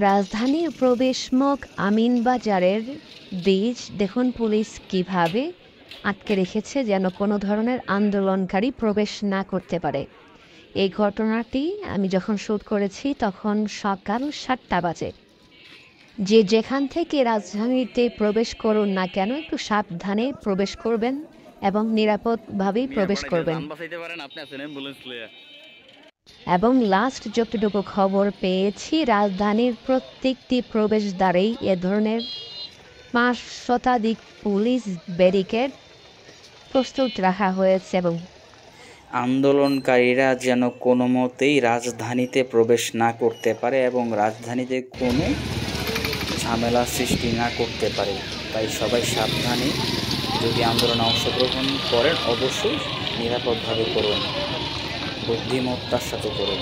রাজধানীর প্রবেশমুখ আমিনবাজারের ব্রিজ দেখুন পুলিশ কিভাবে আটকে রেখেছে যেন কোনো ধরনের আন্দোলনকারী প্রবেশ না করতে পারে। এই ঘটনাটি আমি যখন শ্যুট করেছি তখন সকাল ৭টা বাজে। যে যেখান থেকে রাজধানীতে প্রবেশ করুন না কেন একটু সাবধানে প্রবেশ করবেন এবং নিরাপদভাবেই প্রবেশ করবেন। এবং লাস্ট যতটুকু খবর পেয়েছি রাজধানীর প্রত্যেকটি প্রবেশদ্বারেই এ ধরনের ৫ শতাধিক পুলিশ ব্যারিকেড প্রস্তুত রাখা হয়েছে এবং আন্দোলনকারীরা যেন কোনো মতেই রাজধানীতে প্রবেশ না করতে পারে এবং রাজধানীতে কোনো ঝামেলা সৃষ্টি না করতে পারে। তাই সবাই সাবধানে যদি আন্দোলনে অংশগ্রহণ করেন অবশ্যই নিরাপদভাবে করুন, বুদ্ধিমত্তার সাথে করুন।